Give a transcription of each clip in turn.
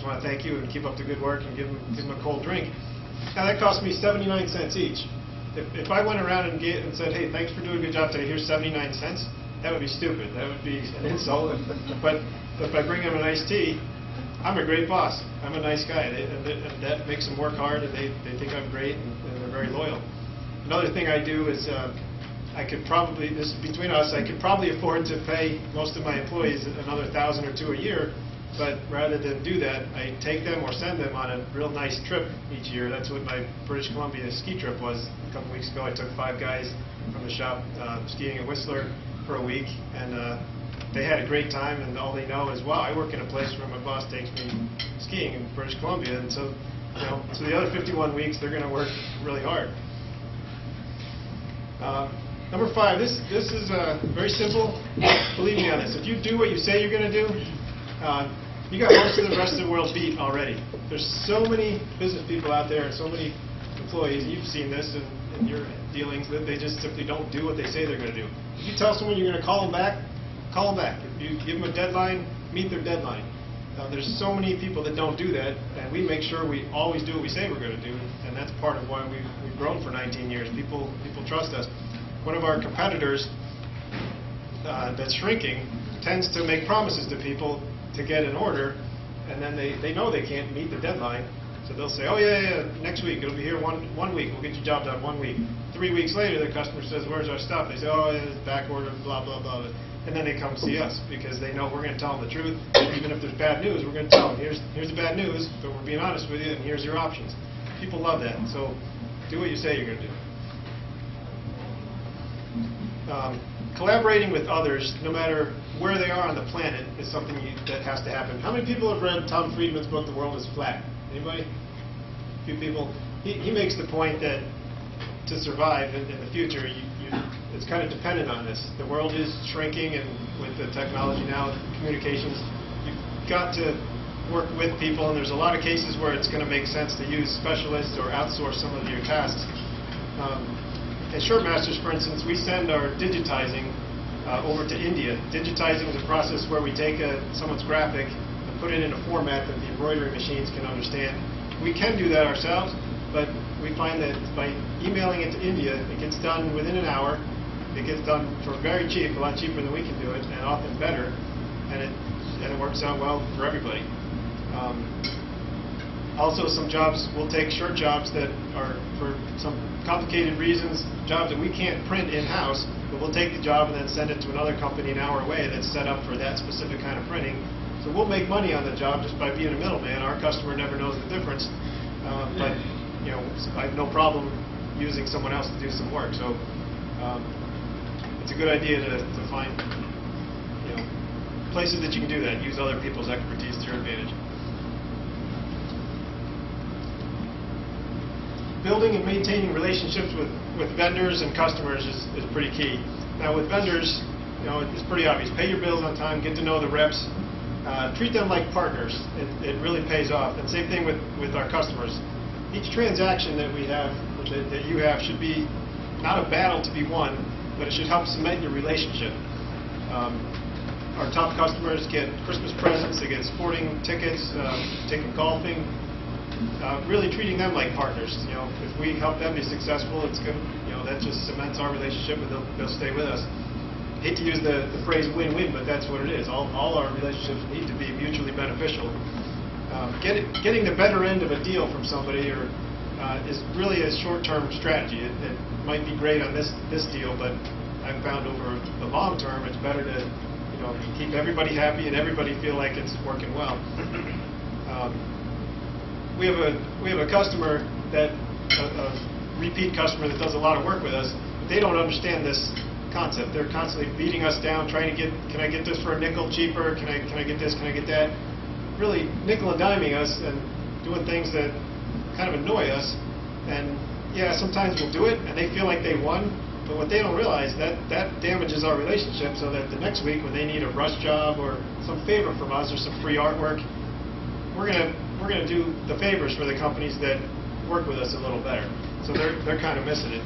want to thank you and keep up the good work and give them a cold drink. Now that cost me 79 cents each. If I went around and said, hey, thanks for doing a good job today, here's 79 cents, that would be stupid. That would be an insult. But if I bring them an iced tea, I'm a great boss. I'm a nice guy. And that makes them work hard, and they think I'm great, and they're very loyal. Another thing I do is I could probably, this is between us, I could probably afford to pay most of my employees another $1,000 or $2,000 a year, but rather than do that, I take them or send them on a real nice trip each year. That's what my British Columbia ski trip was. A couple weeks ago, I took 5 guys from the shop skiing at Whistler for a week, and they had a great time, and all they know is, wow, I work in a place where my boss takes me skiing in British Columbia, and so, so the other 51 weeks, they're going to work really hard. Number 5, this is very simple. Believe me on this. If you do what you say you're going to do, you got most of the rest of the world beat already. There's so many business people out there and so many employees, you've seen this in your dealings, that they just simply don't do what they say they're going to do. If you tell someone you're going to call them back, call them back. If you give them a deadline, meet their deadline. There's so many people that don't do that, and we make sure we always do what we say we're going to do, and that's part of why we've grown for 19 years. People trust us. One of our competitors that's shrinking tends to make promises to people to get an order, and then they know they can't meet the deadline, so they'll say, oh yeah, next week, it'll be here one week, we'll get your job done 1 week. 3 weeks later, the customer says, where's our stuff? They say, oh, yeah, it's back order, blah, blah, blah. And then they come see us because they know we're going to tell them the truth. Even if there's bad news, we're going to tell them, here's the bad news, but we're being honest with you, and here's your options. People love that, so do what you say you're going to do. Collaborating with others, no matter where they are on the planet, is something that has to happen. How many people have read Tom Friedman's book, The World is Flat? Anybody? A few people. He makes the point that to survive in the future, it's kind of dependent on this. The world is shrinking, and with the technology now, communications, you've got to work with people, and there's a lot of cases where it's going to make sense to use specialists or outsource some of your tasks. At Shortmasters, for instance, we send our digitizing over to India. Digitizing is a process where we take someone's graphic and put it in a format that the embroidery machines can understand. We can do that ourselves, but we find that by emailing it to India, it gets done within an hour. It gets done for very cheap, a lot cheaper than we can do it, and often better, and it works out well for everybody. Also, some jobs, we'll take short jobs that are, for some complicated reasons, jobs that we can't print in-house, but we'll take the job and then send it to another company an hour away that's set up for that specific kind of printing. So we'll make money on the job just by being a middleman. Our customer never knows the difference, but I have no problem using someone else to do some work. So it's a good idea to find places that you can do that, use other people's expertise to your advantage. Building and maintaining relationships with vendors and customers is pretty key. Now with vendors, it's pretty obvious. Pay your bills on time, get to know the reps, treat them like partners. It really pays off. And same thing with our customers. Each transaction that we have, that you have, should be not a battle to be won, but it should help cement your relationship. Our top customers get Christmas presents, they get sporting tickets, taking golfing. Really treating them like partners. If we help them be successful, it's good. That just cements our relationship, and they'll stay with us. I hate to use the phrase win-win, but that's what it is. All our relationships need to be mutually beneficial. Getting the better end of a deal from somebody is really a short-term strategy. It might be great on this deal, but I've found over the long term, it's better to keep everybody happy and everybody feel like it's working well. We have a customer a repeat customer that does a lot of work with us. They don't understand this concept. They're constantly beating us down, trying to get, can I get this for a nickel cheaper? Can I get this? Can I get that? Really nickel and diming us and doing things that kind of annoy us. And yeah, sometimes we'll do it and they feel like they won. But what they don't realize, that damages our relationship, so that the next week when they need a rush job or some favor from us or some free artwork, we're gonna do the favors for the companies that work with us a little better. So they're kind of missing it.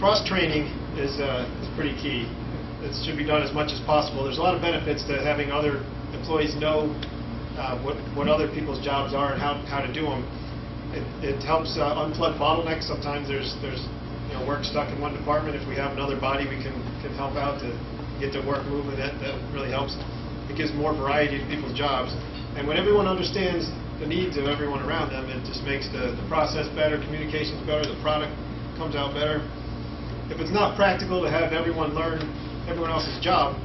Cross-training is pretty key. It should be done as much as possible. There's a lot of benefits to having other employees employees know what other people's jobs are and how to do them. It helps unplug bottlenecks. Sometimes there's work stuck in one department. If we have another body we can help out to get the work moving, that really helps. It gives more variety to people's jobs. And when everyone understands the needs of everyone around them, it just makes the process better, communications better, the product comes out better. If it's not practical to have everyone learn everyone else's job,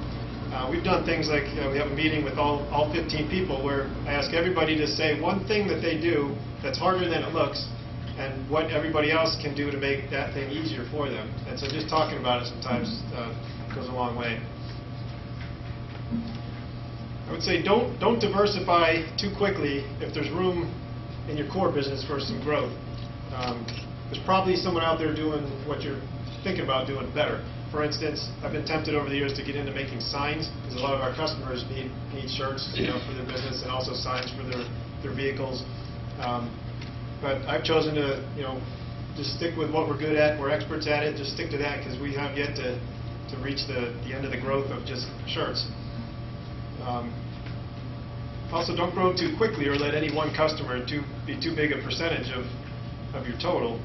we've done things like we have a meeting with all 15 people where I ask everybody to say one thing that they do that's harder than it looks and what everybody else can do to make that thing easier for them. And so just talking about it sometimes goes a long way. I would say don't diversify too quickly if there's room in your core business for some growth. There's probably someone out there doing what you're thinking about doing better. For instance, I've been tempted over the years to get into making signs, because a lot of our customers need shirts for their business and also signs for their vehicles. But I've chosen to just stick with what we're good at. We're experts at it. Just stick to that because we have yet to reach the end of the growth of just shirts. Also, don't grow too quickly or let any one customer be too big a percentage of your total.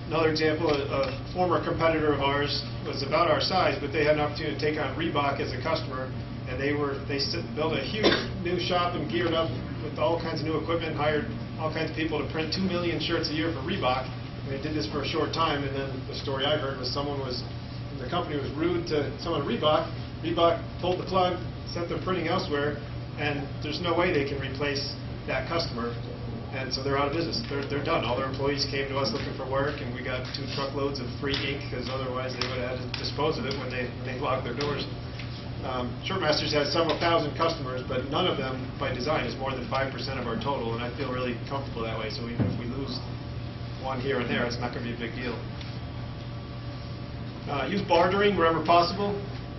Another example, a former competitor of ours was about our size, but they had an opportunity to take on Reebok as a customer, and they built a huge new shop and geared up with all kinds of new equipment, hired all kinds of people to print 2 million shirts a year for Reebok. And they did this for a short time, and then the story I heard was the company was rude to someone at Reebok. Reebok pulled the plug, sent them printing elsewhere, and there's no way they can replace that customer. And so they're out of business. They're done. All their employees came to us looking for work, and we got 2 truckloads of free ink because otherwise they would have had to dispose of it when they locked their doors. Shirtmasters has several thousand customers, but none of them, by design, is more than 5% of our total, and I feel really comfortable that way. So even if we lose one here and there, it's not going to be a big deal. Use bartering wherever possible.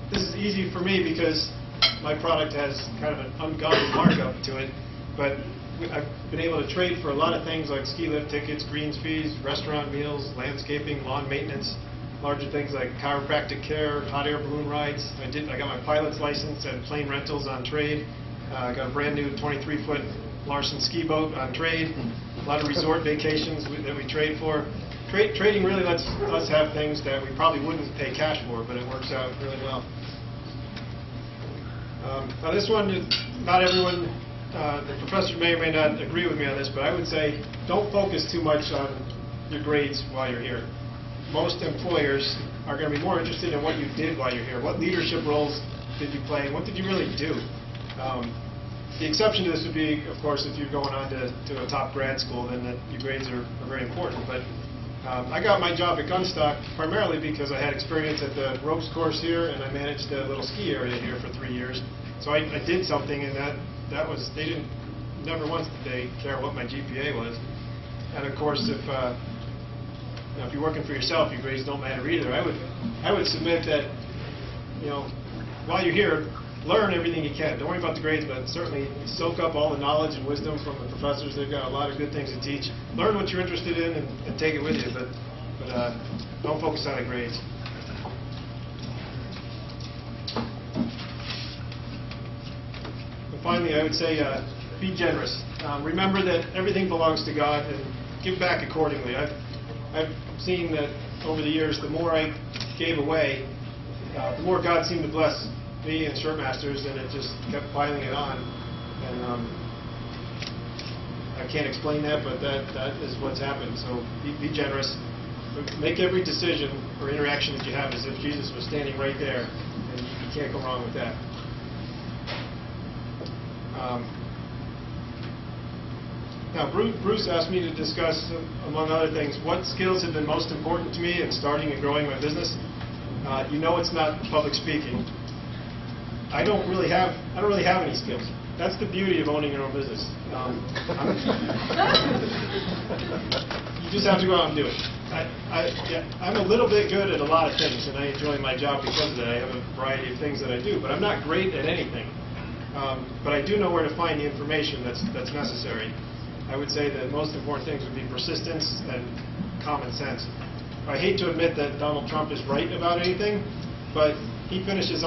This is easy for me because my product has kind of an ungodly markup to it, but I've been able to trade for a lot of things like ski lift tickets, greens fees, restaurant meals, landscaping, lawn maintenance, larger things like chiropractic care, hot air balloon rides. I got my pilot's license at Plane Rentals on trade. I got a brand new 23-foot Larson ski boat on trade. A lot of resort vacations that we trade for. Trading really lets us have things that we probably wouldn't pay cash for, but it works out really well. Now this one, not everyone, the professor may or may not agree with me on this, but I would say don't focus too much on your grades while you're here. Most employers are going to be more interested in what you did while you're here. What leadership roles did you play? What did you really do? The exception to this would be, of course, if you're going on to a top grad school, then your grades are very important. But I got my job at Gunstock primarily because I had experience at the ropes course here, and I managed a little ski area here for 3 years. So I did something, and that was, never once did they care what my GPA was. And of course, if you're working for yourself, your grades don't matter either. I would submit that, while you're here, learn everything you can. Don't worry about the grades, but certainly soak up all the knowledge and wisdom from the professors. They've got a lot of good things to teach. Learn what you're interested in and take it with you, but don't focus on the grades. And finally, I would say be generous. Remember that everything belongs to God, and give back accordingly. I've seen that over the years, the more I gave away, the more God seemed to bless me and Shirtmasters, and it just kept piling it on. And I can't explain that, but that is what's happened. So be generous. Make every decision or interaction that you have as if Jesus was standing right there, and you can't go wrong with that. Now, Bruce asked me to discuss, among other things, what skills have been most important to me in starting and growing my business. It's not public speaking. I don't really have any skills. That's the beauty of owning your own business. You just have to go out and do it. I'm a little bit good at a lot of things, and I enjoy my job because of that. I have a variety of things that I do, but I'm not great at anything. But I do know where to find the information that's necessary. I would say the most important things would be persistence and common sense. I hate to admit that Donald Trump is right about anything, but he finishes